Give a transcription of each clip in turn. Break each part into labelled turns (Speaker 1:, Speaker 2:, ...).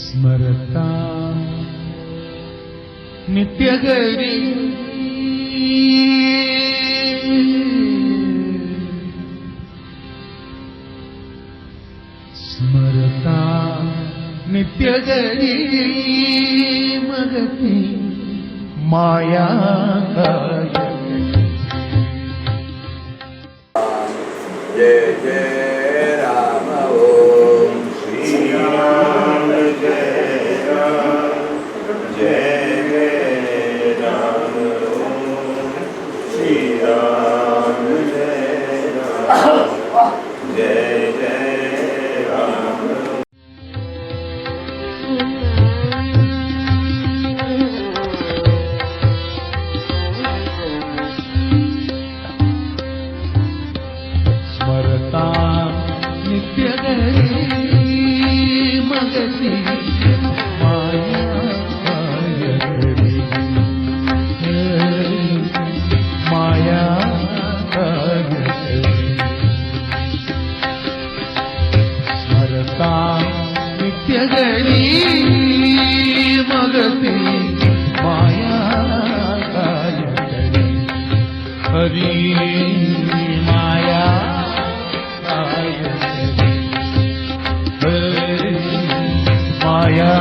Speaker 1: स्मरता नित्यगरी स्मरता नित्यगरी मगती माया
Speaker 2: जय जय राम ओम श्री राम जय राम जय जय राम ओम श्री राम जय राम जय जय राम।
Speaker 1: स्मरता नित्यगरी मगती माया माया स्मरता नित्यगरी मगती माया हरी माया माया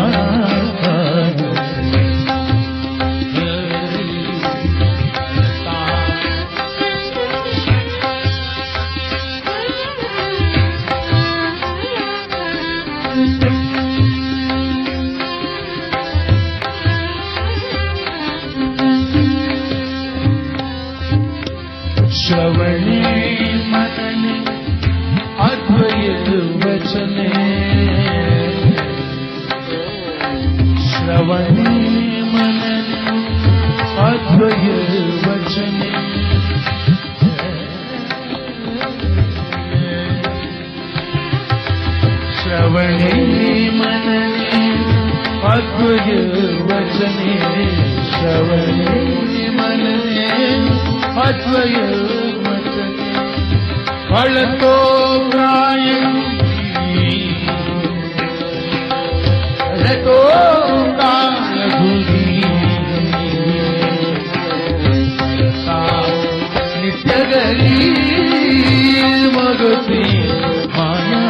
Speaker 1: श्रवणे मनने अद्वैत वचने श्रवणे मनने अद्वैत वचने श्रवणे मनने अद्वैत वचने श्रवणे मनने अद्वैत वचने फल तो तो काल भूली नित्यगरी मगती माया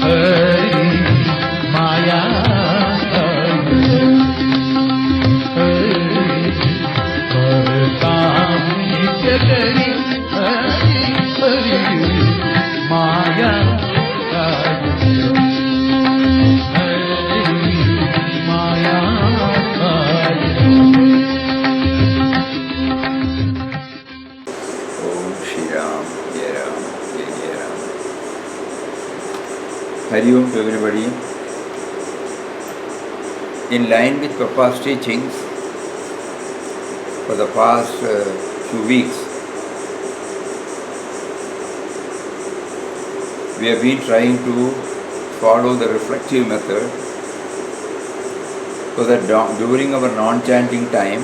Speaker 1: हरी माया नित्यगरी हरी माया
Speaker 2: Hari Om to everybody. In line with Papa's teachings for the past few weeks, we have been trying to follow the reflective method so that during our non-chanting time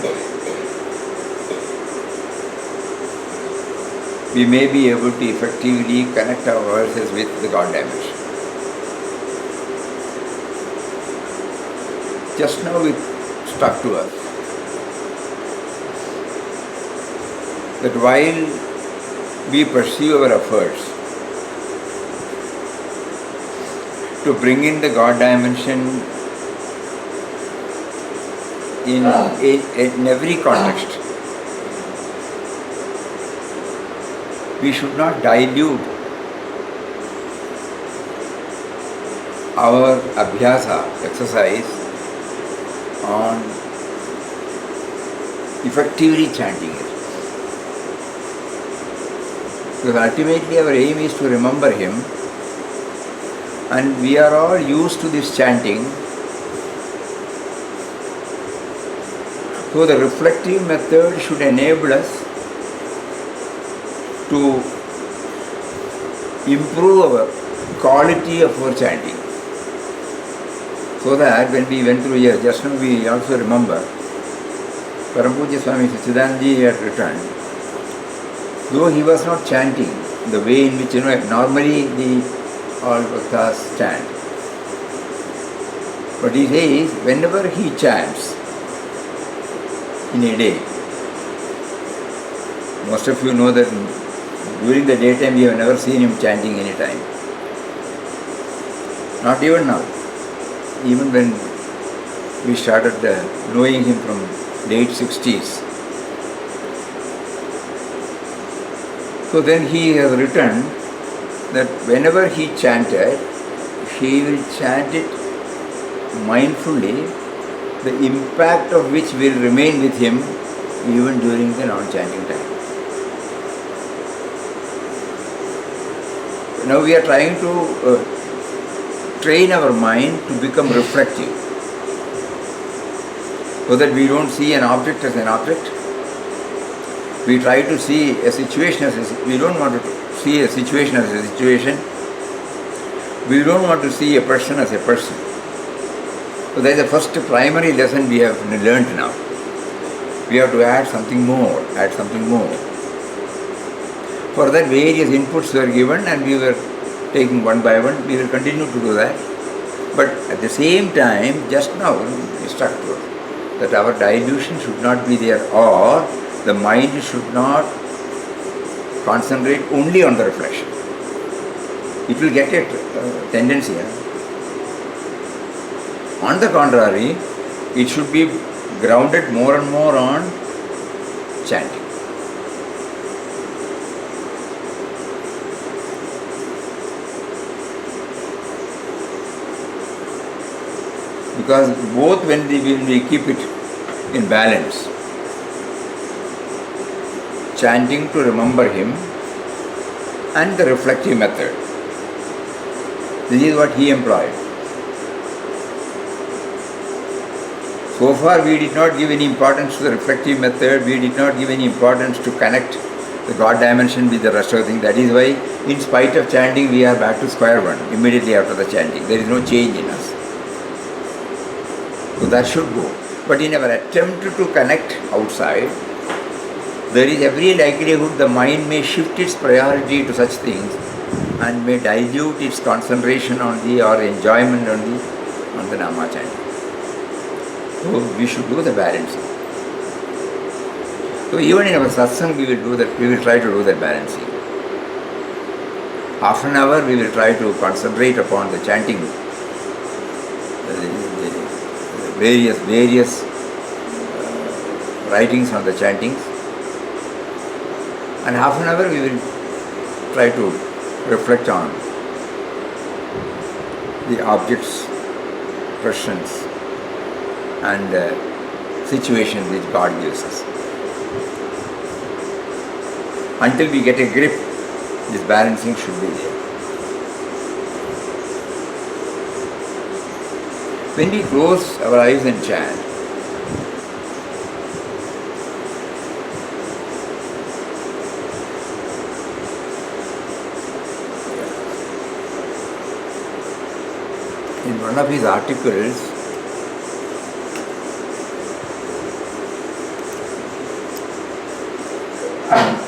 Speaker 2: we may be able to effectively connect our verses with the God dimension. Just now it struck to us that while we pursue our efforts to bring in the God dimension in every context, we should not dilute our abhyasa, exercise, on effectively chanting it. Because ultimately our aim is to remember Him, and we are all used to this chanting. So the reflective method should enable us to improve our quality of our chanting. So that when we went through here, just now we also remember Param Pujya Swami Sachidanand Ji had returned though he was not chanting the way in which normally the all bhaktas chant. But he says, whenever he chants in a day, most of you know that during the daytime we have never seen him chanting any time. Not even now. Even when we started knowing him from late 60s. So then he has written that whenever he chanted, he will chant it mindfully, the impact of which will remain with him even during the non-chanting time. Now we are trying to train our mind to become reflective, so that we don't see an object as an object. We try to see a situation we don't want to see a situation as a situation. We don't want to see a person as a person. So that is the first primary lesson we have learned now. We have to add something more, For that various inputs were given and we were taking one by one. We will continue to do that. But at the same time, just now we struck to it that our dilution should not be there, or the mind should not concentrate only on the reflection. It will get a tendency. On the contrary, it should be grounded more and more on chanting. Because both when we keep it in balance, chanting to remember him and the reflective method, this is what he employed. So far we did not give any importance to the reflective method, we did not give any importance to connect the God dimension with the rest of the thing. That is why, in spite of chanting, we are back to square one immediately after the chanting. There is no change in us. So that should go. But in our attempt to connect outside, there is every likelihood the mind may shift its priority to such things and may dilute its concentration on the or enjoyment on the Nama chanting. So we should do the balancing. So even in our satsang we will try to do that balancing. Half an hour we will try to concentrate upon the chanting, the various writings on the chantings, and half an hour we will try to reflect on the objects, persons and situations which God gives us. Until we get a grip, this balancing should be there. When we close our eyes and chant, in one of his articles,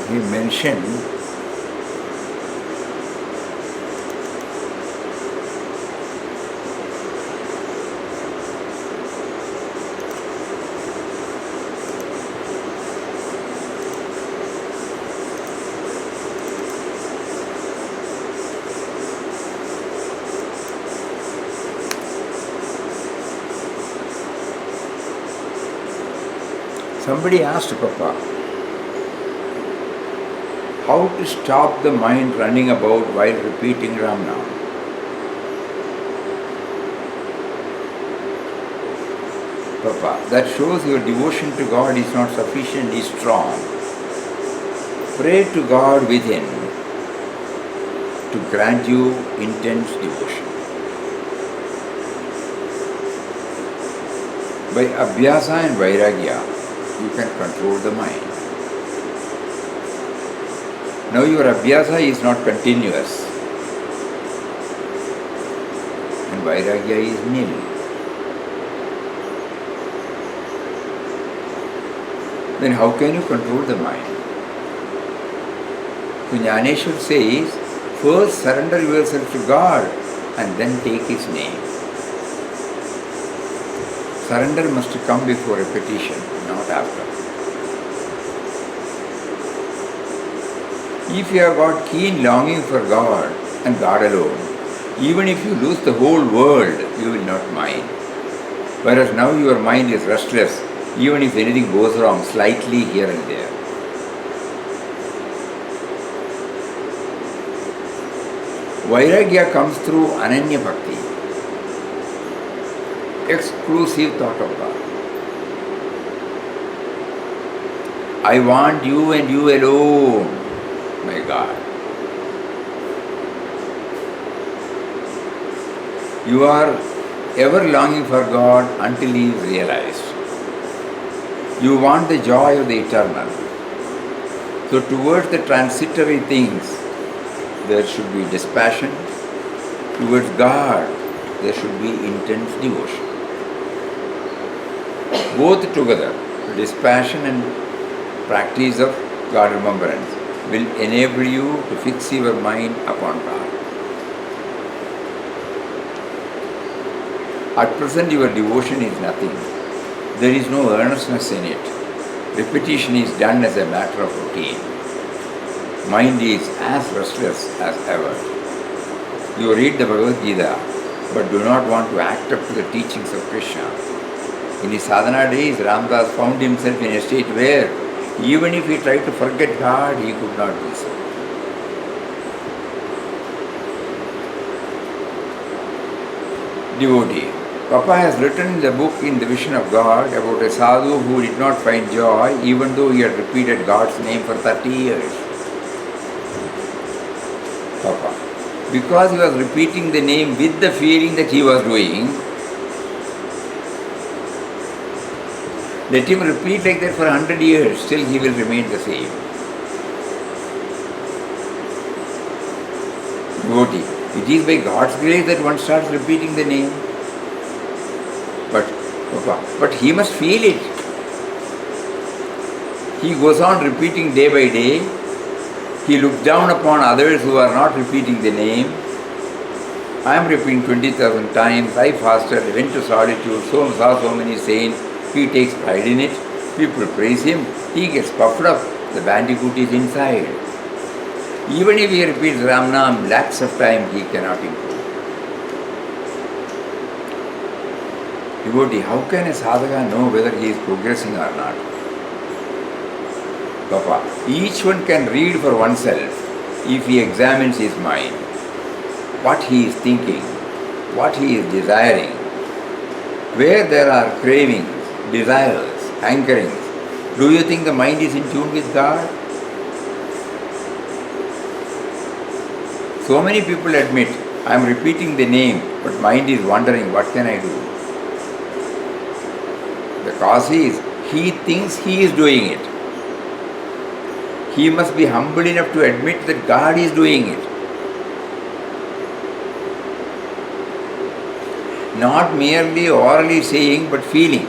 Speaker 2: he mentioned somebody asked Papa, how to stop the mind running about while repeating Ram Nam? Papa, that shows your devotion to God is not sufficiently strong. Pray to God within to grant you intense devotion. By Abhyasa and Vairagya, you can control the mind. Now your Abhyasa is not continuous and Vairagya is nil. Then how can you control the mind? So Jnaneshwar says, first surrender yourself to God and then take His name. Surrender must come before repetition, not after. If you have got keen longing for God and God alone, even if you lose the whole world, you will not mind. Whereas now your mind is restless, even if anything goes wrong slightly here and there. Vairagya comes through Ananya Bhakti, exclusive thought of God. I want you and you alone, my God. You are ever longing for God until He is realized. You want the joy of the eternal. So towards the transitory things, there should be dispassion. Towards God, there should be intense devotion. Both together, dispassion and practice of God remembrance, will enable you to fix your mind upon God. At present, your devotion is nothing. There is no earnestness in it. Repetition is done as a matter of routine. Mind is as restless as ever. You read the Bhagavad Gita, but do not want to act up to the teachings of Krishna. In his sadhana days, Ramdas found himself in a state where, even if he tried to forget God, he could not do so. Devotee. Papa has written in the book In the Vision of God about a sadhu who did not find joy even though he had repeated God's name for 30 years. Papa. Because he was repeating the name with the feeling that he was doing, let him repeat like that for 100 years, still he will remain the same. Devotee. It is by God's grace that one starts repeating the name. But he must feel it. He goes on repeating day by day. He looks down upon others who are not repeating the name. I am repeating 20,000 times. I fasted, went to solitude, saw so many saints. He takes pride in it. People praise him. He gets puffed up. The bandicoot is inside. Even if he repeats Ramnam lakhs of times, he cannot improve. Devotee, how can a sadhaka know whether he is progressing or not? Papa, each one can read for oneself if he examines his mind, what he is thinking, what he is desiring, where there are cravings, desires, hankerings. Do you think the mind is in tune with God? So many people admit, I am repeating the name, but mind is wondering, what can I do? The cause is, he thinks he is doing it. He must be humble enough to admit that God is doing it. Not merely orally saying, but feeling.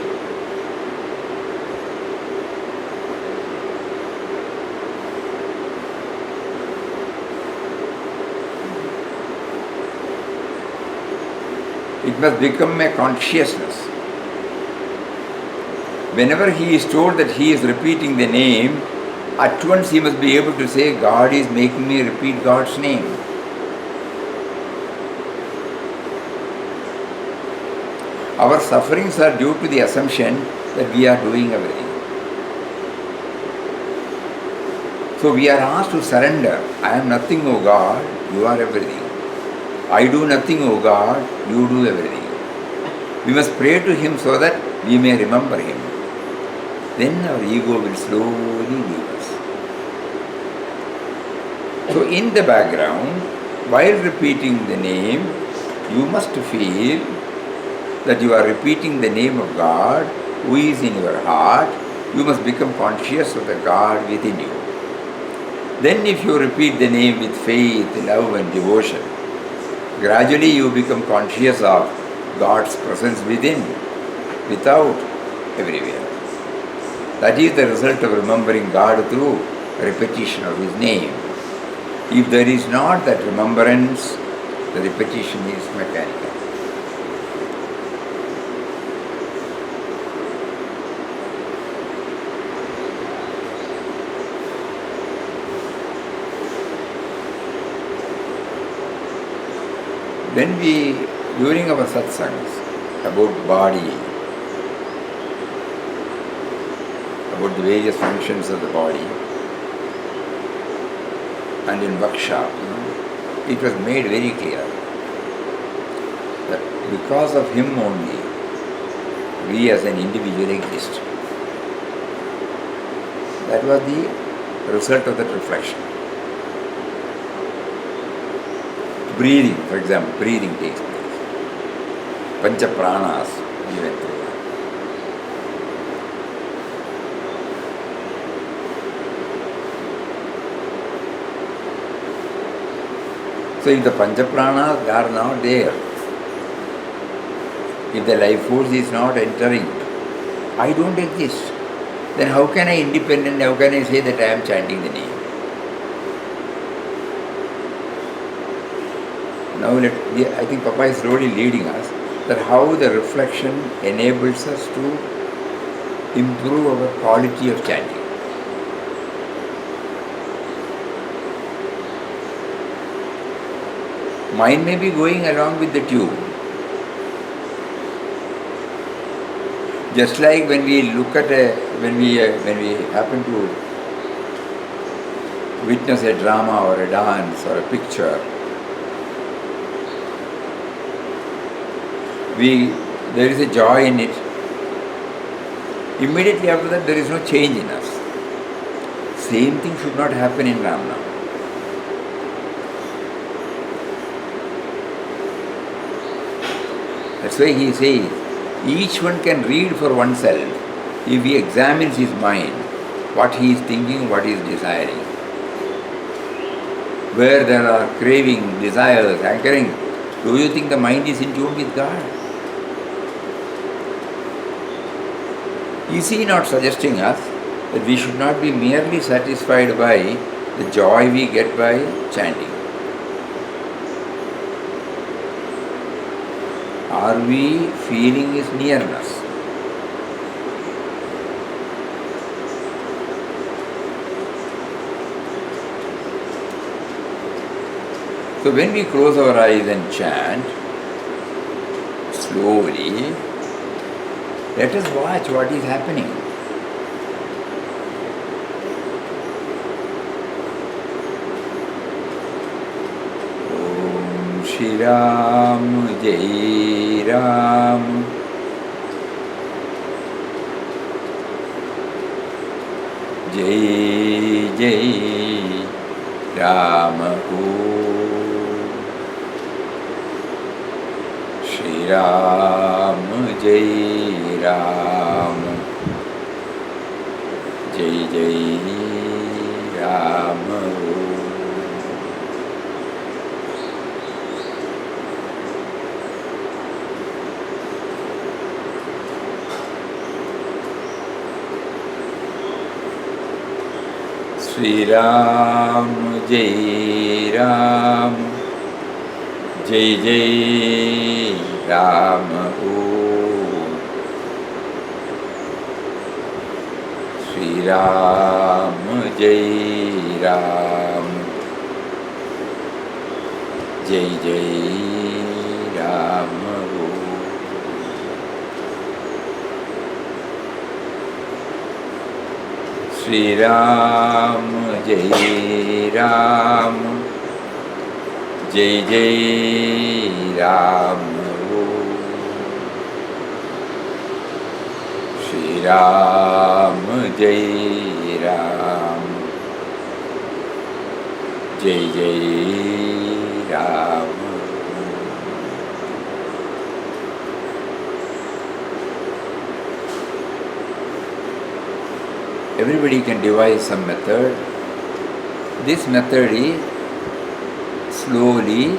Speaker 2: It must become a consciousness. Whenever he is told that he is repeating the name, at once he must be able to say, God is making me repeat God's name. Our sufferings are due to the assumption that we are doing everything. So we are asked to surrender. I am nothing, O God, you are everything. I do nothing, O God, you do everything. We must pray to him so that we may remember him. Then our ego will slowly leave us. So in the background, while repeating the name, you must feel that you are repeating the name of God who is in your heart. You must become conscious of the God within you. Then if you repeat the name with faith, love and devotion, gradually you become conscious of God's presence within, without, everywhere. That is the result of remembering God through repetition of His name. If there is not that remembrance, the repetition is mechanical. Then we, during our satsangs, about body, about the various functions of the body, and in workshop, it was made very clear that because of him only, we as an individual exist. That was the result of that reflection. Breathing, for example, breathing takes place. Pancha pranas, we went through that. So if the pancha pranas are not there, if the life force is not entering, I don't exist. Then how can I independent, how can I say that I am chanting the name? Now I think Papa is slowly leading us that how the reflection enables us to improve our quality of chanting. Mind may be going along with the tune. Just like when we look at when we happen to witness a drama or a dance or a picture, there is a joy in it. Immediately after that, there is no change in us. Same thing should not happen in Ram Nam. That's why he says, each one can read for oneself if he examines his mind, what he is thinking, what he is desiring. Where there are craving, desires, hankering, do you think the mind is in tune with God? Is he not suggesting us that we should not be merely satisfied by the joy we get by chanting? Are we feeling his nearness? So when we close our eyes and chant, slowly, let us watch what is happening. Om Shri Ram Jai Ram. Jai Jai Ram Om Shri Ram Jai Ram. Jai Jai Ram Om. Shri Ram Jai Ram. Jai Jai Ram Om. Shri Ram Jai Ram. Jai Jai Ram Om. Shri Ram Jai Ram. Jai Jai Ram Om. Shri Ram Jai Ram. Jai Jai Ram Om. Everybody can devise some method. This method is slowly,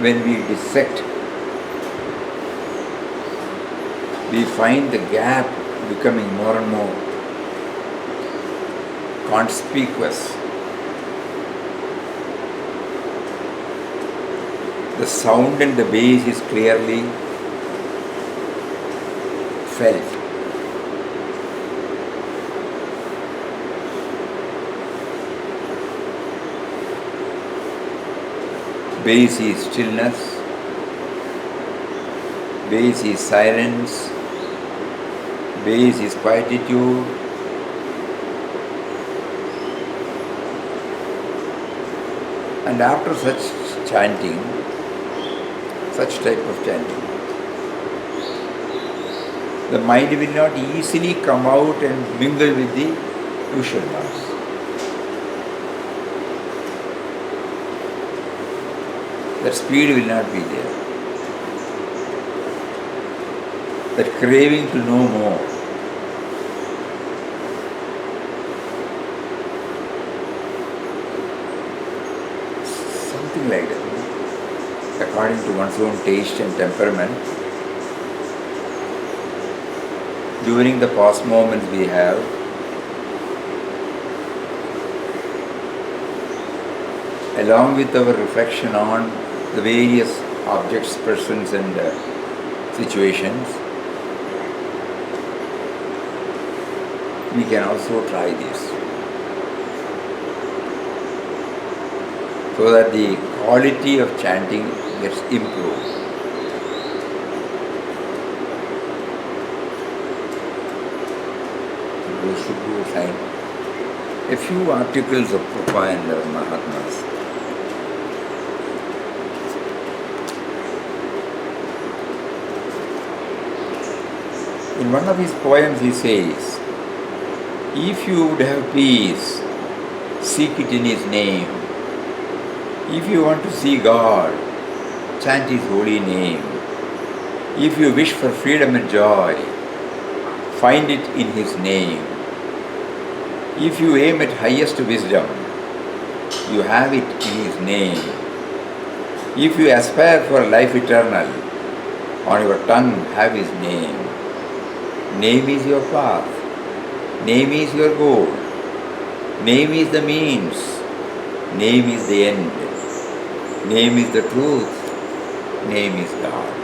Speaker 2: when we dissect, we find the gap becoming more and more. conspicuous. The sound and the bass is clearly felt. Bass is stillness, bass is silence, bass is quietude, and after such chanting, such type of chanting, the mind will not easily come out and mingle with the usual mass. That speed will not be there. That craving to know more. Something like that. According to one's own taste and temperament, during the past moments we have, along with our reflection on the various objects, persons and situations, we can also try this, so that the quality of chanting gets improved. We should go find a few articles of Prabhupada and our Mahatmas. In one of his poems he says, "If you would have peace, seek it in His name. If you want to see God, chant His holy name. If you wish for freedom and joy, find it in His name. If you aim at highest wisdom, you have it in His name. If you aspire for life eternal, on your tongue have His name. Name is your path. Name is your goal. Name is the means. Name is the end. Name is the truth. Name is God."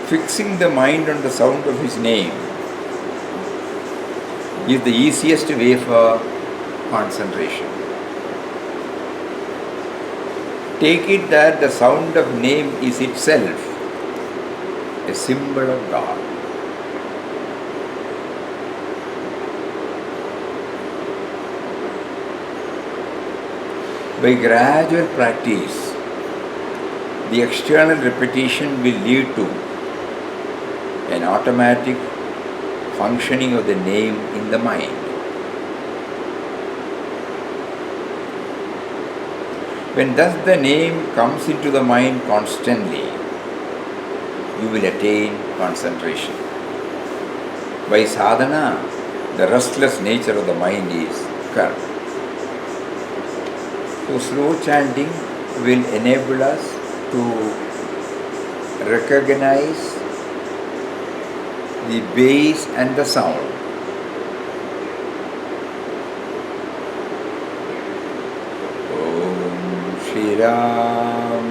Speaker 2: Fixing the mind on the sound of His name is the easiest way for concentration. Take it that the sound of name is itself a symbol of God. By gradual practice, the external repetition will lead to an automatic functioning of the name in the mind. When thus the name comes into the mind constantly, you will attain concentration. By sadhana, the restless nature of the mind is curbed. So slow chanting will enable us to recognize the bass and the sound. Om Shri Ram,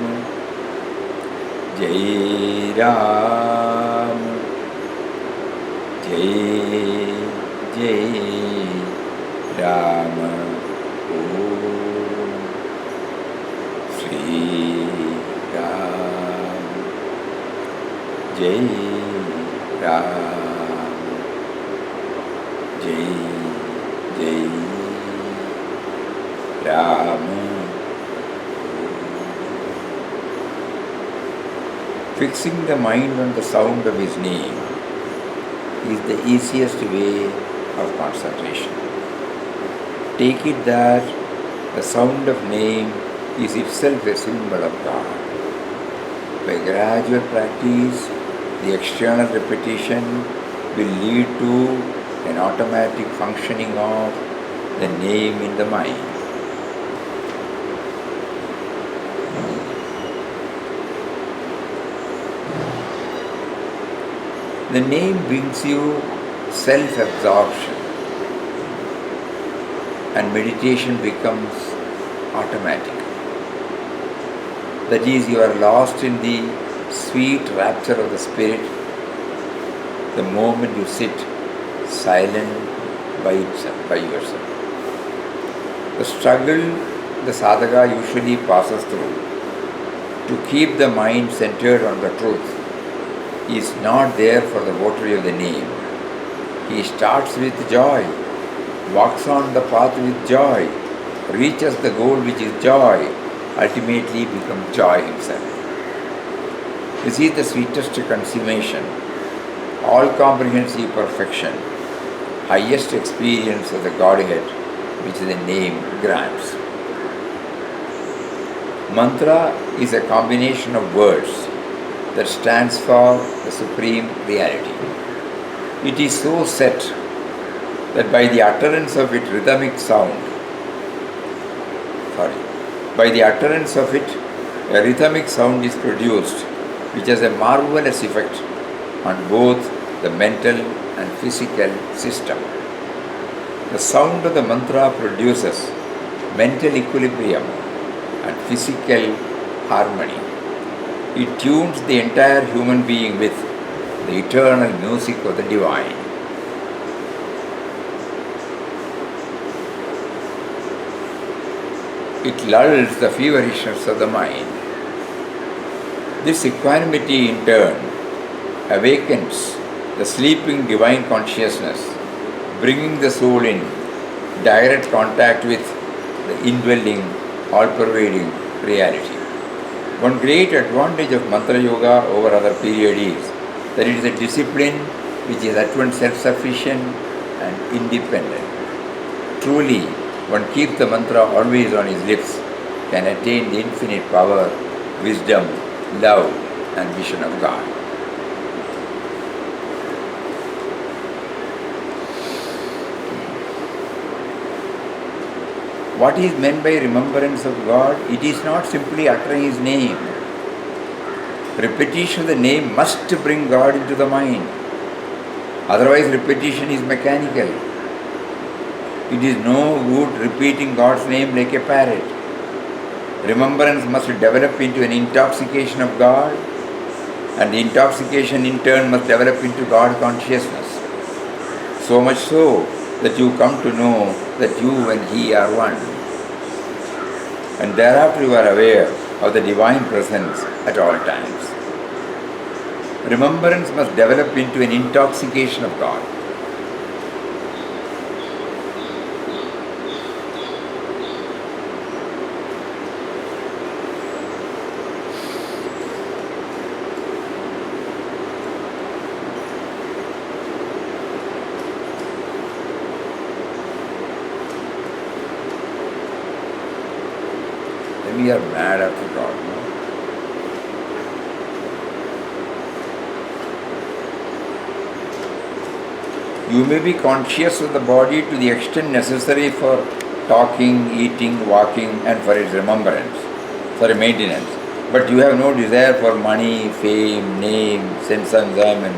Speaker 2: Jai Ram, Jai Jai Ram. Om Shri Ram, Jai Ram, Jai Jai Ram. Fixing the mind on the sound of His name is the easiest way of concentration. Take it that the sound of name is itself a symbol of God. By gradual practice, the external repetition will lead to an automatic functioning of the name in the mind. The name brings you self-absorption, and meditation becomes automatic. That is, you are lost in the sweet rapture of the spirit the moment you sit silent by yourself. The struggle the sadhaka usually passes through to keep the mind centered on the truth is not there for the votary of the name. He starts with joy, walks on the path with joy, reaches the goal which is joy, ultimately becomes joy himself. This is the sweetest consummation, all comprehensive perfection, highest experience of the Godhead which the name grants. Mantra is a combination of words that stands for the supreme reality. It is so set that by the utterance of it a rhythmic sound is produced, which has a marvelous effect on both the mental and physical system. The sound of the mantra produces mental equilibrium and physical harmony. It tunes the entire human being with the eternal music of the divine. It lulls the feverishness of the mind. This equanimity in turn awakens the sleeping divine consciousness, bringing the soul in direct contact with the indwelling, all-pervading reality. One great advantage of mantra yoga over other period is that it is a discipline which is at once self-sufficient and independent. Truly, one keeps the mantra always on his lips, can attain the infinite power, wisdom, love and vision of God. What is meant by remembrance of God? It is not simply uttering His name. Repetition of the name must bring God into the mind. Otherwise, repetition is mechanical. It is no good repeating God's name like a parrot. Remembrance must develop into an intoxication of God, and the intoxication in turn must develop into God consciousness. So much so that you come to know that you and He are one. And thereafter you are aware of the divine presence at all times. Remembrance must develop into an intoxication of God. We are mad after God. No? You may be conscious of the body to the extent necessary for talking, eating, walking and for its remembrance, for maintenance. But you have no desire for money, fame, name, sense of enjoyment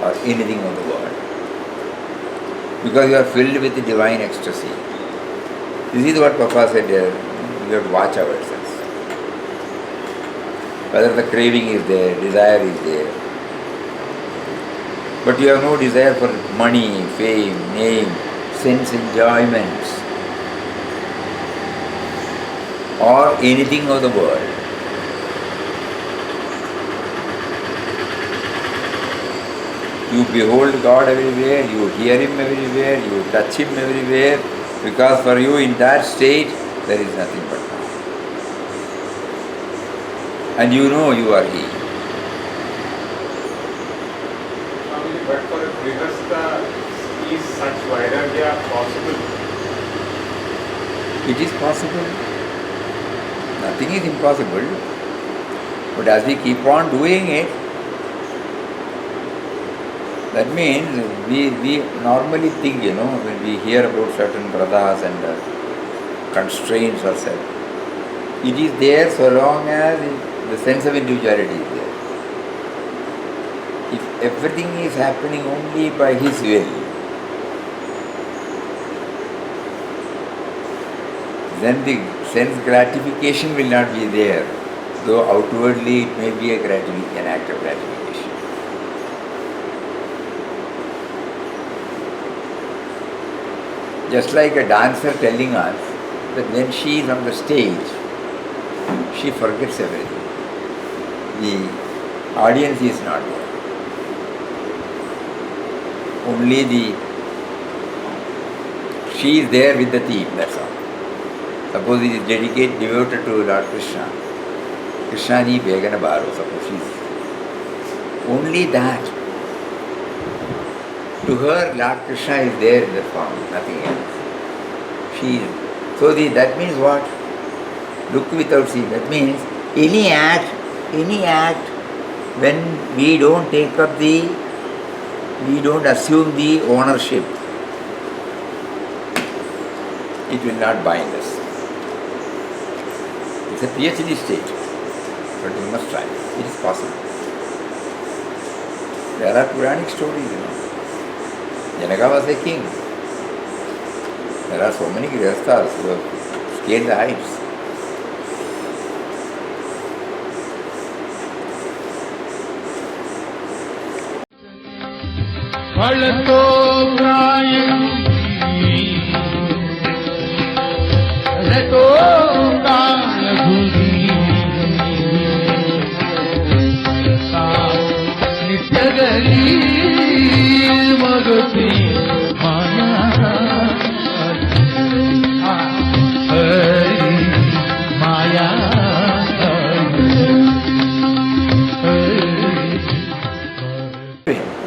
Speaker 2: or anything of the world. Because you are filled with the divine ecstasy. This is what Papa said here. We have to watch ourselves. Whether the craving is there, desire is there. But you have no desire for money, fame, name, sense enjoyments, or anything of the world. You behold God everywhere, you hear Him everywhere, you touch Him everywhere, because for you in that state there is nothing but God. And you know you are He.
Speaker 3: But for a grihastha, is such vairagya possible?
Speaker 2: It is possible. Nothing is impossible. But as we keep on doing it, That means we normally think, when we hear about certain pradas and constraints ourselves, it is there so long as the sense of individuality is there. If everything is happening only by His will, then the sense gratification will not be there, though outwardly it may be an act of gratification. Just like a dancer telling us that when she is on the stage, she forgets everything. The audience is not there. Only she is there with the theme, that's all. Suppose it is devoted to Lord Krishna. Krishna ni begana baro, suppose she is. Only that. To her, Lord Krishna is there in the form, nothing else. That means what? Look without seeing. That means any act, when we don't assume the ownership, it will not bind us. It's a PhD stage, but we must try. It is possible. There are Puranic stories, Janaka was a king. There are so many Grihasthas who have scaled the heights.
Speaker 1: फलतो प्रायं रतो कालधुरी नित्यगरी मगती Maya Hari Maya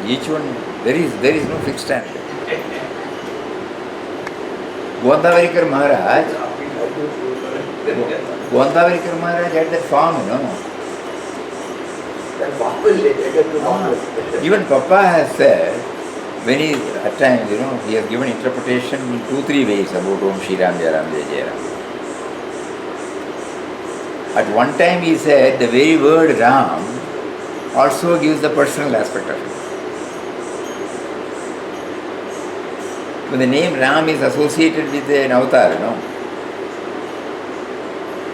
Speaker 2: Each one, there is no fixed standard. Godavarikar Maharaj had that form, Even Papa has said, when he, at times, he has given interpretation in 2-3 ways about Om Shri Ram Jai Ram Jai Jai Ram. At one time he said the very word Ram also gives the personal aspect of it. When the name Ram is associated with an avatar,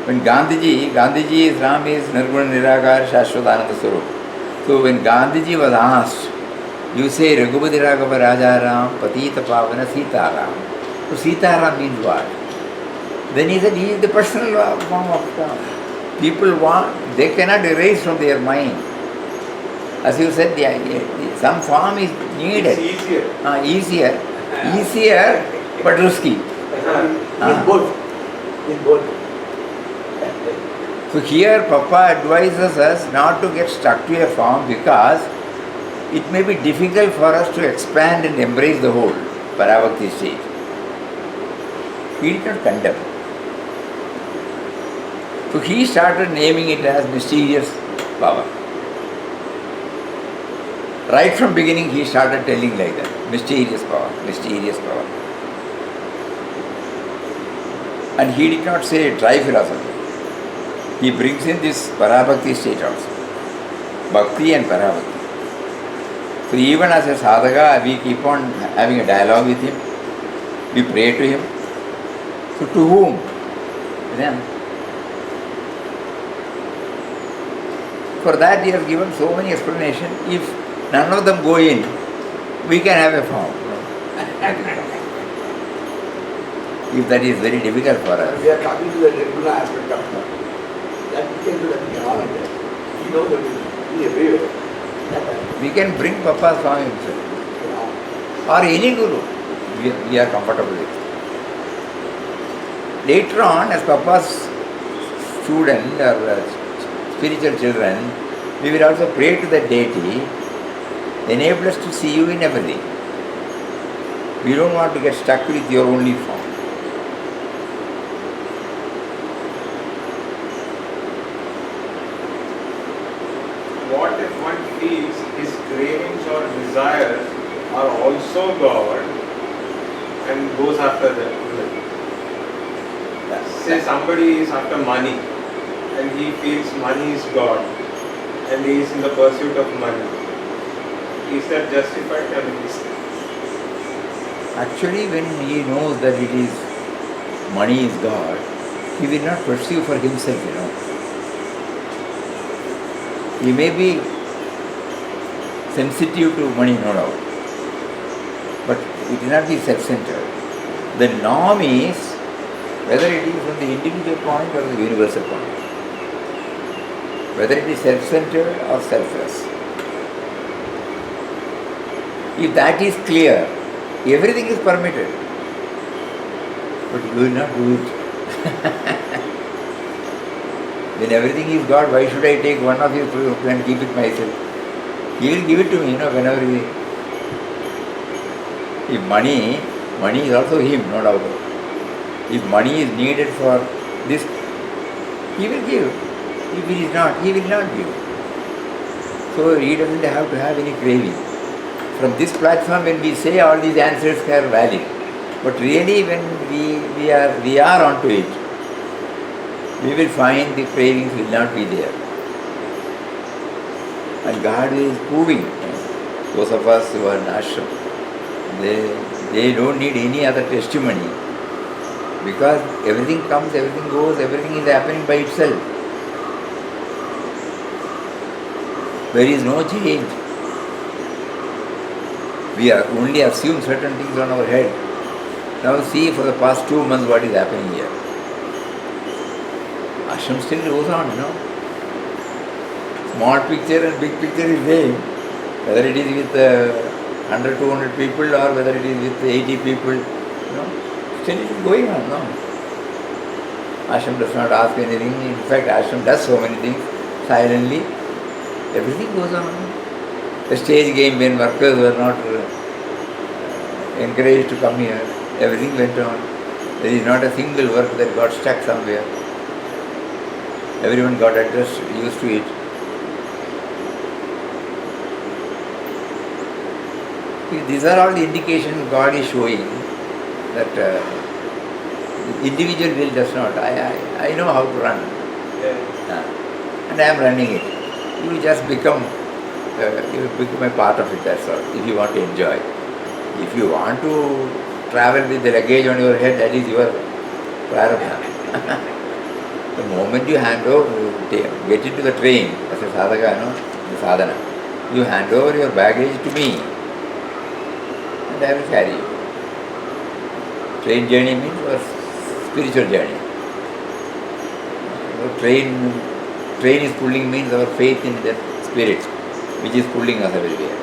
Speaker 2: When Gandhiji's Ram is Nirguna Nirakar Shashwatananda Swarup. So when Gandhiji was asked, you say Raghupati Raghava Raja Ram, Patita Pavana Sita Ram. So Sita Ram means what? Then he said he is the personal form of Ram. People they cannot erase from their mind. As you said, some form is needed.
Speaker 3: It's easier.
Speaker 2: Easier, but risky.
Speaker 4: In both.
Speaker 2: So here Papa advises us not to get stuck to a form because it may be difficult for us to expand and embrace the whole Parabhakti stage. He did not condemn. So he started naming it as mysterious power. Right from beginning he started telling like that, mysterious power. And he did not say try philosophy. He brings in this Parabhakti state also. Bhakti and Parabhakti. So even as a sadhaka, we keep on having a dialogue with him. We pray to him. So to whom? Them. For that he has given so many explanations. If none of them go in, we can have a form. If that is very difficult for us.
Speaker 4: We are coming to the Nirguna aspect of God. That we can do that, we can all of that. He knows that we are everywhere.
Speaker 2: We can bring Papa's form himself. Or any guru. We are comfortable with. Later on, as Papa's student or spiritual children, we will also pray to the deity, enable us to see you in everything. We don't want to get stuck with your only form.
Speaker 3: What if one feels his cravings or desires
Speaker 5: so God and goes after them. Say somebody is after money and he feels money is God and he is in the pursuit of money. Is that justified? I mean,
Speaker 2: Actually, when he knows that it is money is God, he will not pursue for himself, He may be sensitive to money, no doubt, but it will not be self-centered. The norm is whether it is from the individual point or the universal point, whether it is self-centered or selfless. If that is clear, everything is permitted, but you will not do it. When everything is God, why should I take one of his fruits and keep it myself? He will give it to me, whenever he. If money is also him, no doubt. If money is needed for this, he will give. If it is not, he will not give. So he doesn't have to have any craving. From this platform, when we say all these answers are valid, but really when we are onto it, we will find the cravings will not be there. And God is proving. Those of us who are in ashram, they don't need any other testimony, because everything comes, everything goes, everything is happening by itself. There is no change. We are only assume certain things on our head. Now see for the past 2 months what is happening here. Ashram still goes on, Small picture and big picture is same. Whether it is with 100, 200 people or whether it is with 80 people, still it is going on, Ashram does not ask anything. In fact, Ashram does so many things silently. Everything goes on. The stage game, when workers were not encouraged to come here, everything went on. There is not a single work that got stuck somewhere. Everyone got adjusted, used to it. These are all the indications God is showing that the individual will does not. I know how to run. And I am running it. You just become a part of it, that's all, if you want to enjoy. If you want to travel with the luggage on your head, that is your prarabdha. The moment you hand over, get into the train, as a sadhaka, the sadhana, you hand over your baggage to me, and I will carry you. Train journey means your spiritual journey. Train is pulling means our faith in that spirit, which is pulling us everywhere.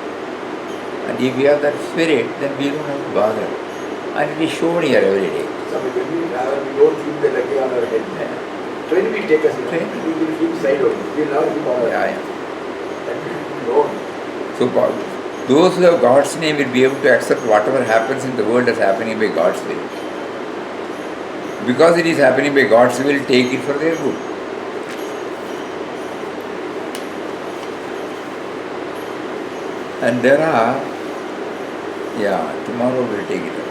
Speaker 2: And if we have that spirit, then we don't have to bother. And it is shown here every day.
Speaker 4: So when we travel, we don't keep the luggage on our head. Train will take us, we will keep side only. We will never keep on our head.
Speaker 2: So those who have God's name will be able to accept whatever happens in the world as happening by God's will. Because it is happening by God's will, take it for their good. And there are, tomorrow we'll take it up.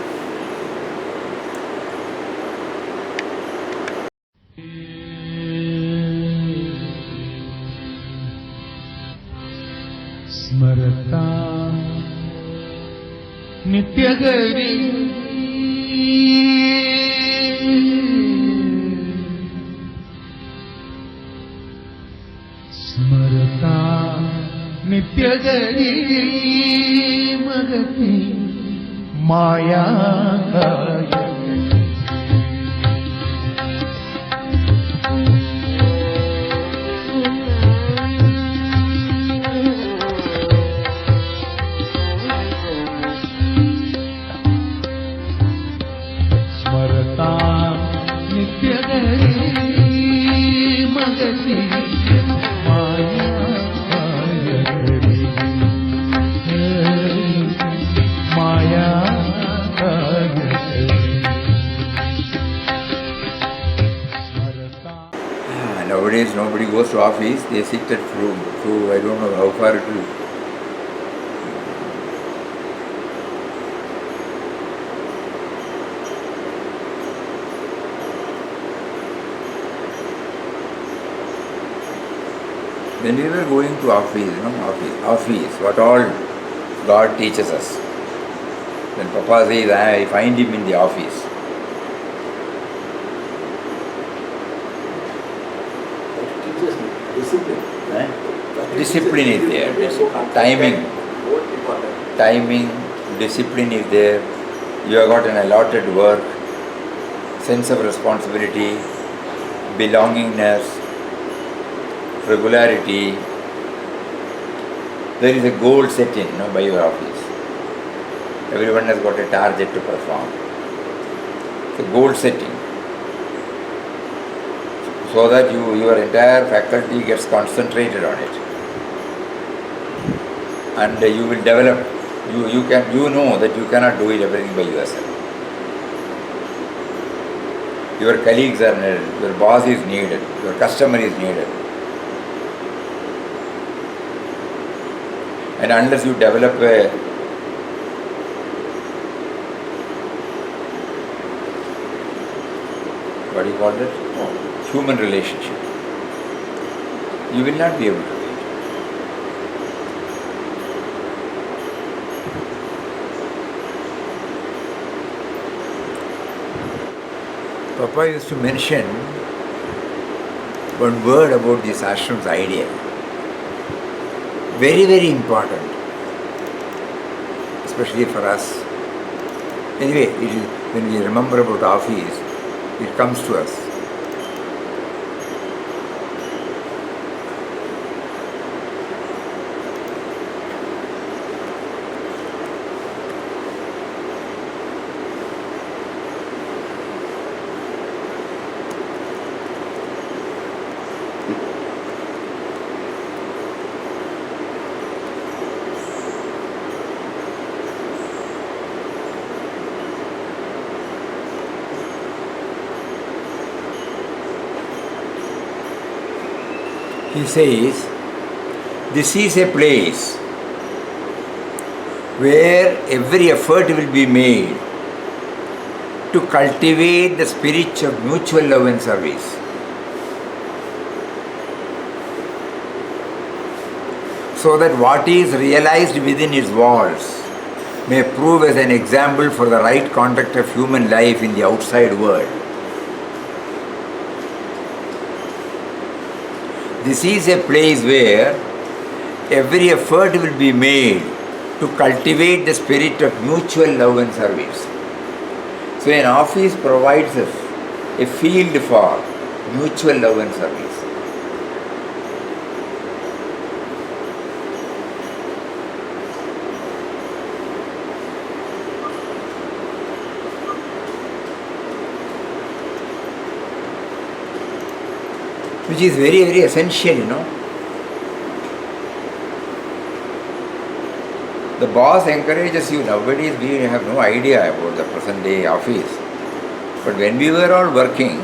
Speaker 1: स्मरता नित्यगरी स्मरता नित्यगरी मगती Maya
Speaker 2: Nowadays nobody goes to office, they sit at home. So I don't know how far it will. When we were going to office, what all God teaches us. When Papa says, I find him in the office.
Speaker 4: That teaches discipline.
Speaker 2: Eh? Discipline is there. Timing. Timing, discipline is there. You have got an allotted work, sense of responsibility, belongingness, regularity. There is a goal set in by your office. Everyone has got a target to perform. It's a goal setting. So that your entire faculty gets concentrated on it. And you will develop, you know that you cannot do it everything by yourself. Your colleagues are needed, your boss is needed, your customer is needed. And unless you develop a what do you call that? Human relationship, you will not be able to do it. Papa used to mention one word about this ashram's idea. Very, very important, especially for us. Anyway, when we remember about office, it comes to us. He says, this is a place where every effort will be made to cultivate the spirit of mutual love and service. So that what is realized within its walls may prove as an example for the right conduct of human life in the outside world. This is a place where every effort will be made to cultivate the spirit of mutual love and service. So an office provides us a field for mutual love and service. Which is very, very essential, The boss encourages you. Nowadays we have no idea about the present day office. But when we were all working,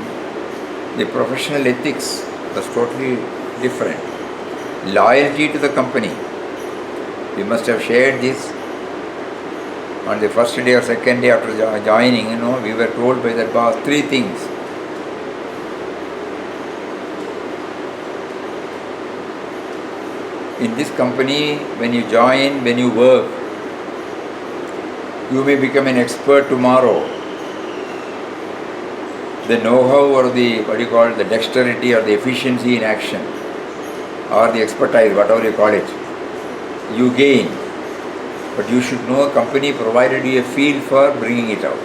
Speaker 2: the professional ethics was totally different. Loyalty to the company. We must have shared this on the first day or second day after joining, we were told by the boss 3 things. In this company, when you join, when you work, you may become an expert tomorrow. The know-how or the dexterity or the efficiency in action or the expertise, whatever you call it, you gain. But you should know a company provided you a field for bringing it out.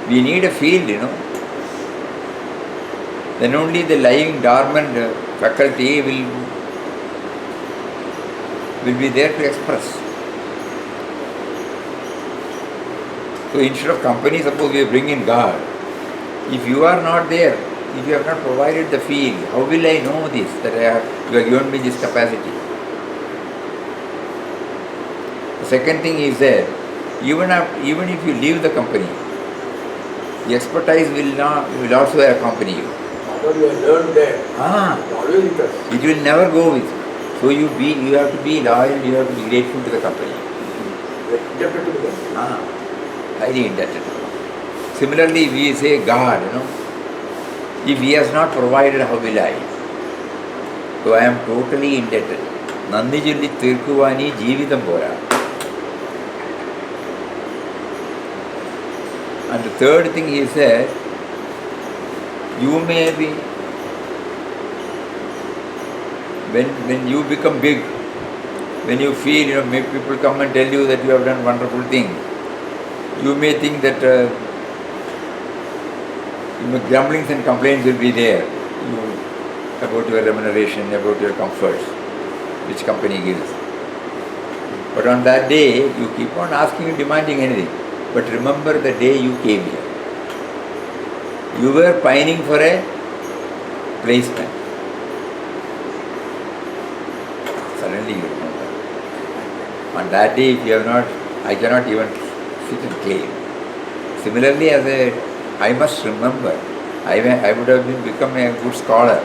Speaker 2: We need a field, Then only the lying dormant faculty will be there to express. So instead of company, suppose we bring in God. If you are not there, if you have not provided the field, how will I know this, that you have given me this capacity? The second thing is that even if you leave the company, the expertise will also accompany you.
Speaker 4: What you have learned there, always with us.
Speaker 2: It will never go with you. So you have to be loyal, you have to be grateful to the company.
Speaker 4: Indebted to the company.
Speaker 2: Highly indebted. Similarly, we say God, If he has not provided, how will I? So I am totally indebted. Nandi Julli Tirkuvani Jeevitham Pora. And the third thing he said, you may be, when you become big, when you feel, maybe people come and tell you that you have done wonderful things, you may think that grumblings and complaints will be there about your remuneration, about your comforts, which company gives. But on that day, you keep on asking and demanding anything. But remember the day you came here. You were pining for a placement. Suddenly you remember. On that day, if you have not, I cannot even sit and claim. Similarly, I must remember, I would have become a good scholar,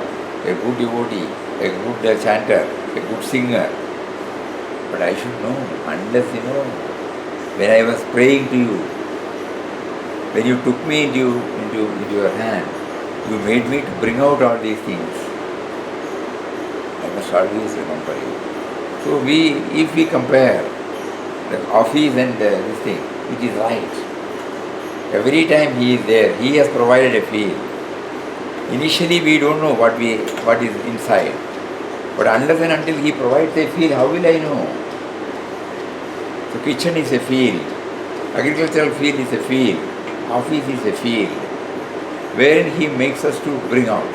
Speaker 2: a good devotee, a good chanter, a good singer. But I should know, unless when I was praying to you, when you took me into your hand, you made me to bring out all these things. I must always remember you. So if we compare the office and this thing, it is right. Every time he is there, he has provided a field. Initially we don't know what is inside. But unless and until he provides a field, how will I know? So kitchen is a field, agricultural field is a field, office is a field, wherein he makes us to bring out.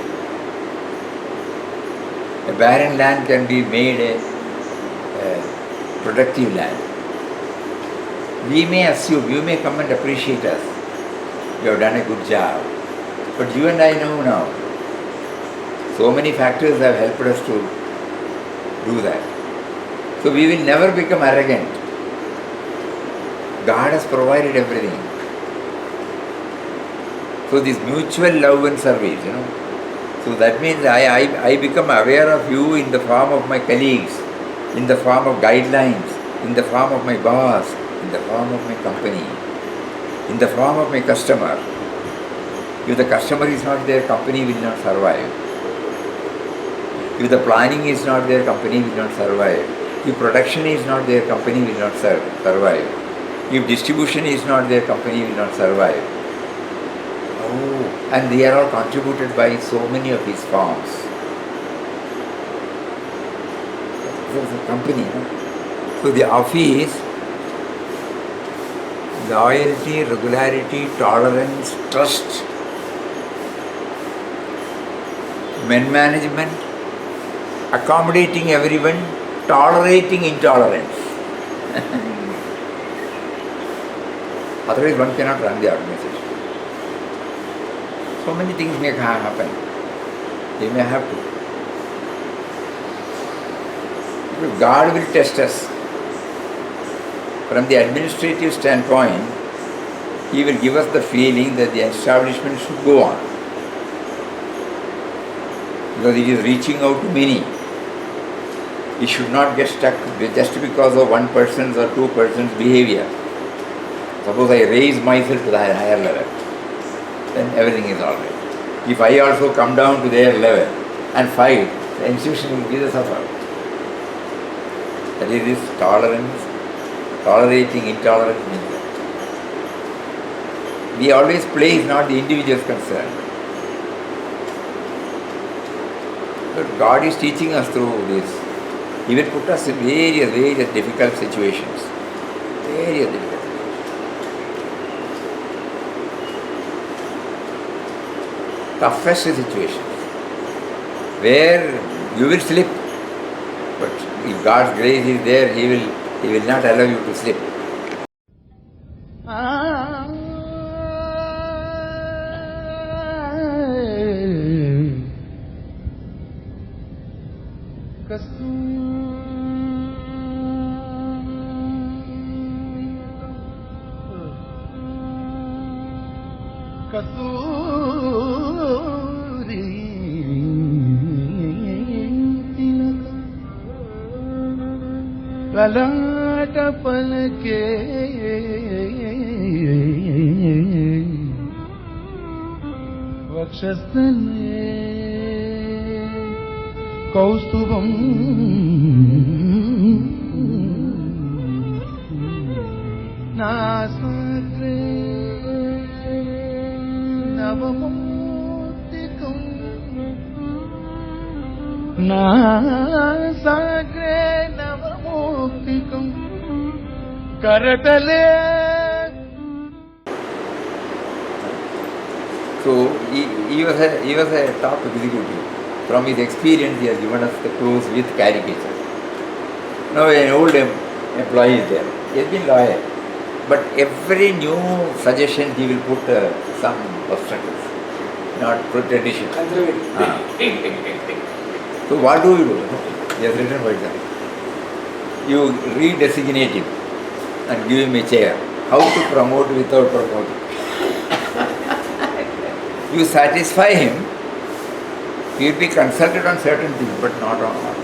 Speaker 2: A barren land can be made a productive land. We may assume, you may come and appreciate us. You have done a good job. But you and I know now, so many factors have helped us to do that. So we will never become arrogant. God has provided everything. So this mutual love and service, So that means I become aware of you in the form of my colleagues, in the form of guidelines, in the form of my boss, in the form of my company, in the form of my customer. If the customer is not there, company will not survive. If the planning is not there, company will not survive. If production is not there, company will not survive. If distribution is not there, company will not survive. Oh, and they are all contributed by so many of his forms. This is a company. So the office, loyalty, regularity, tolerance, trust, men management, accommodating everyone, tolerating intolerance. Otherwise one cannot run the organization. So many things may happen. They may have to. Because God will test us. From the administrative standpoint, He will give us the feeling that the establishment should go on. Because it is reaching out to many. It should not get stuck just because of one person's or two persons' behavior. Suppose I raise myself to the higher level, then everything is all right. If I also come down to their level and fight, the institution will be the sufferer. That is this tolerance, tolerating intolerance means. We always place not the individual's concern. But God is teaching us through this. He will put us in various difficult situations. Various difficult situations. Toughest situations. Where you will slip. But if God's grace is there, He will not allow you to slip.
Speaker 1: కస్తూరి లలాట పలకే वक्षस्थले कौस्तुभम् नासाग्रे नवमोक्तिकम् नासाग्रे नवमोक्तिकम् करतले.
Speaker 2: So he was a top executive. From his experience, he has given us the clues with caricature. Now an old employee is there. He has been loyal, but every new suggestion he will put some obstacles, not tradition. So what do you do? He has written for example. You redesignate him and give him a chair. How to promote without promoting? You satisfy him, he will be consulted on certain things, but not on all.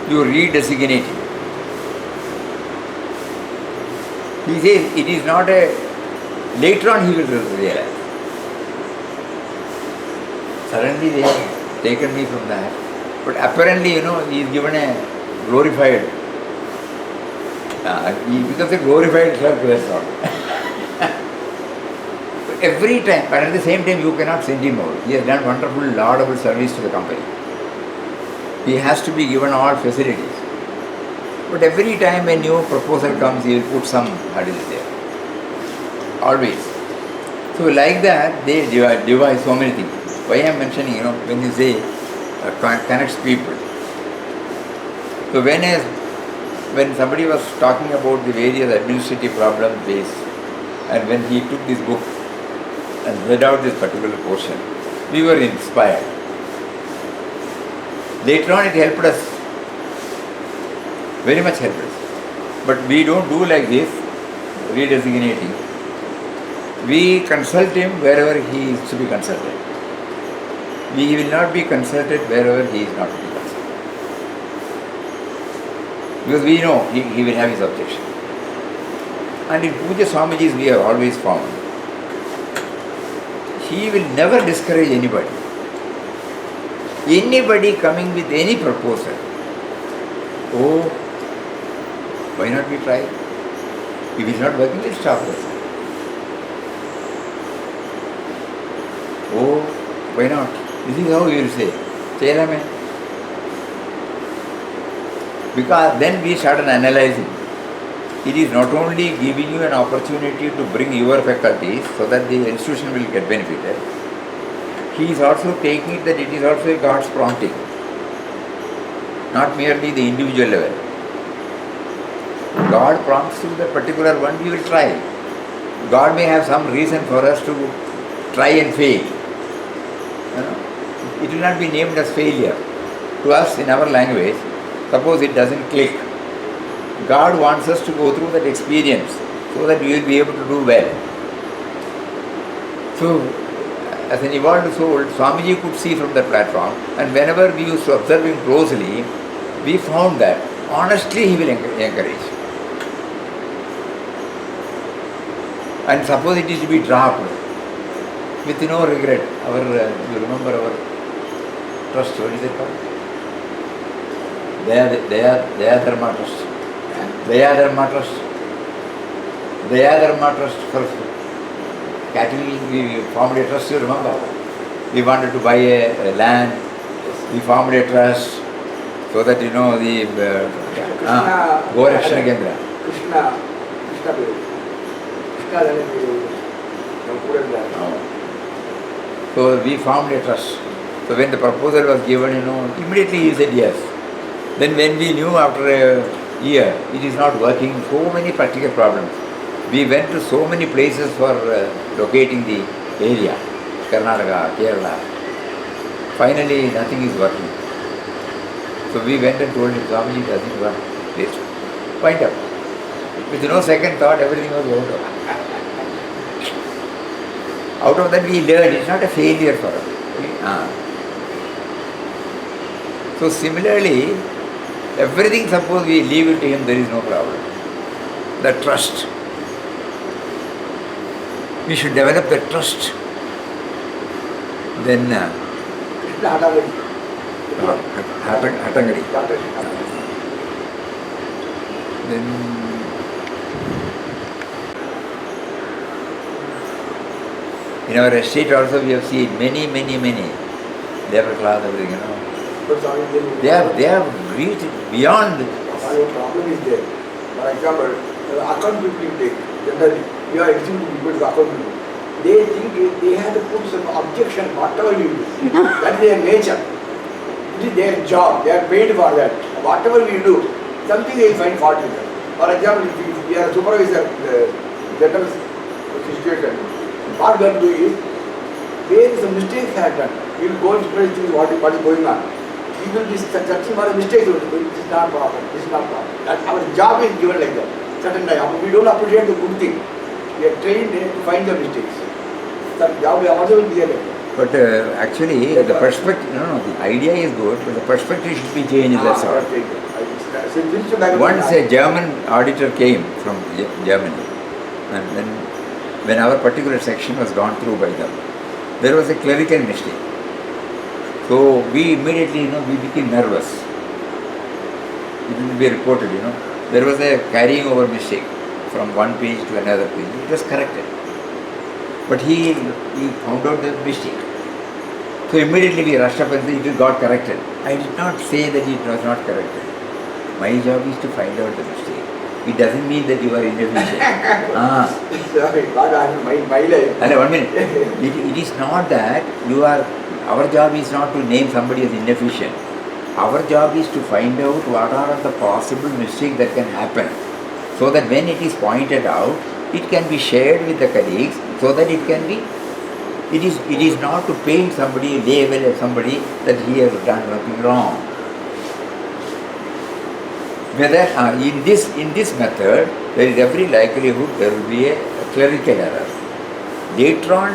Speaker 2: You redesignate him. He says it is not a. Later on, he will realize. Suddenly, they have taken me from that. But apparently, he is given a glorified. He becomes a glorified clerk. That's all. Every time, but at the same time, you cannot send him out. He has done wonderful, laudable service to the company. He has to be given all facilities. But every time a new proposal comes, he will put some hurdles there. Always. So like that, they devise so many things. Why I am mentioning, when you say connects people. So when somebody was talking about the various administrative problems faced, and when he took this book and read out this particular portion, we were inspired. Later on it helped us, very much helped us. But we don't do like this, redesignating. We consult him wherever he is to be consulted. We will not be consulted wherever he is not to be consulted. Because we know he will have his objection. And in Puja Swamiji's we have always found, he will never discourage anybody. Anybody coming with any proposal, oh, why not we try? If it is not working, let's stop this. Oh, why not? This is how we will say, Chairman. Because then we started analyzing. It is not only giving you an opportunity to bring your faculties so that the institution will get benefited, he is also taking it that it is also a God's prompting, not merely the individual level. God prompts you the particular one, we will try. God may have some reason for us to try and fail. It will not be named as failure. To us in our language, suppose it doesn't click. God wants us to go through that experience so that we will be able to do well. So, as an evolved soul, Swamiji could see from the platform, and whenever we used to observe him closely, we found that honestly he will encourage. And suppose it is to be dropped with no regret. You remember our trust, what is it called? Dayadharma Trust. Dayadharma Trust for cattle, we formed a trust, you remember? We wanted to buy a land, we formed a trust so that the Gorakshana Kendra.
Speaker 4: Krishna
Speaker 2: So we formed a trust. So when the proposal was given, immediately he said yes. Then when we knew after a year it is not working, so many practical problems. We went to so many places for locating the area, Karnataka, Kerala. Finally nothing is working. So we went and told him, Swamiji, it doesn't work. Please, point up. With no second thought, everything was over. Out of that we learned, it's not a failure for us. So similarly, everything suppose we leave it to him, there is no problem. The trust. We should develop the trust. Then
Speaker 4: Krishna Hatangadi.
Speaker 2: Hatangadi.
Speaker 4: Dr. Hatangadi.
Speaker 2: Then in our estate also we have seen many labor class, everything, you know.
Speaker 4: But Swami,
Speaker 2: They have reached beyond.
Speaker 4: Swami, problem is there. For example, account people take, generally, you are executive people to account people. They think they have to put some objection, whatever you do. That is their nature. It is their job. They are paid for that. Whatever we do, something they will find fault with that. For example, if you are a supervisor, general situation, what we are doing is, where is a mistake has done, we will go and explain things what is going on. We will be searching for a mistake. This is not proper. This is not proper. That our job is given like that. Certain time, we don't appreciate the good thing. We are trained to find the mistakes. That job also will be there.
Speaker 2: But actually, the perspective, the idea is good, but the perspective should be changed, that's all. Once a German auditor came from Germany, and then when our particular section was gone through by them, there was a clerical mistake. So we immediately, we became nervous. It will be reported, There was a carrying over mistake from one page to another page. It was corrected. But he found out the mistake. So immediately we rushed up and said it got corrected. I did not say that it was not corrected. My job is to find out the mistake. It doesn't mean that you are inefficient.
Speaker 4: Sorry, my life.
Speaker 2: 1 minute. It is not that our job is not to name somebody as inefficient. Our job is to find out what are the possible mistakes that can happen, so that when it is pointed out, it can be shared with the colleagues, so that it can be. It is not to paint somebody, label somebody that he has done nothing wrong. Whether in this method, there is every likelihood there will be a clerical error. Later on,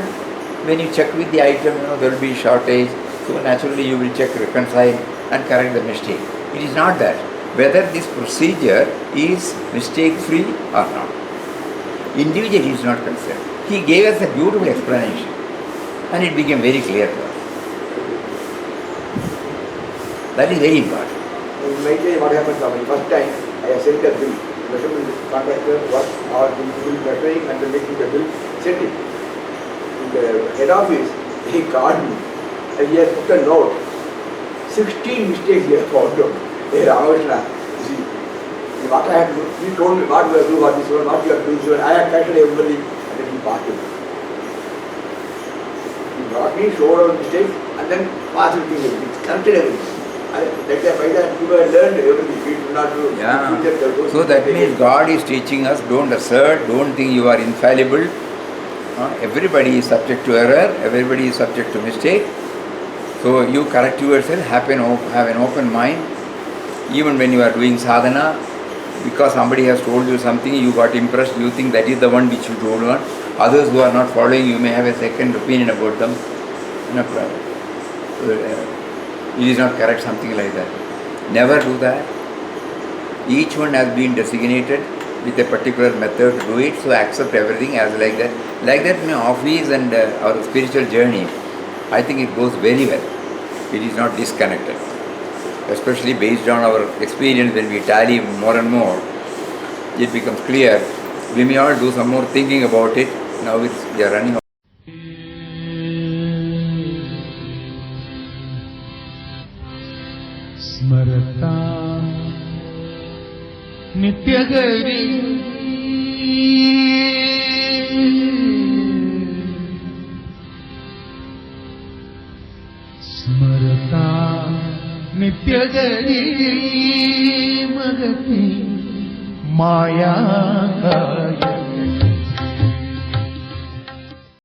Speaker 2: when you check with the item, there will be shortage. So naturally, you will check, reconcile, and correct the mistake. It is not that. Whether this procedure is mistake-free or not. Individually is not concerned. He gave us a beautiful explanation, and it became very clear to us. That is very important.
Speaker 4: In my case, what happens is, first time I sent a bill, measurement contractor was or the bill measuring and then making the bill, sent it. In the head office, he called me and he has put a note. 16 mistakes he has found out. Hey Ramakrishna, you see, what I have to do, he told me what you have to do, what this one, what you have to do, this one. I have corrected everybody and then he passed it. He brought me, showed all the mistakes and then passed everything, corrected everything. By that, you have learned everything. We do not do.
Speaker 2: Yeah. So that means God is teaching us, don't assert, don't think you are infallible. Everybody is subject to error, everybody is subject to mistake. So you correct yourself, have an open mind. Even when you are doing sadhana, because somebody has told you something, you got impressed, you think that is the one which you told one. Others who are not following, you may have a second opinion about them. No problem. It is not correct, something like that. Never do that. Each one has been designated with a particular method to do it, so accept everything as like that. Like that in office and our spiritual journey, I think it goes very well. It is not disconnected. Especially based on our experience, when we tally more and more, it becomes clear. We may all do some more thinking about it. Now we are running out.
Speaker 1: स्मरता नित्यगरी स्मरता नित्यगरी मगती माया काय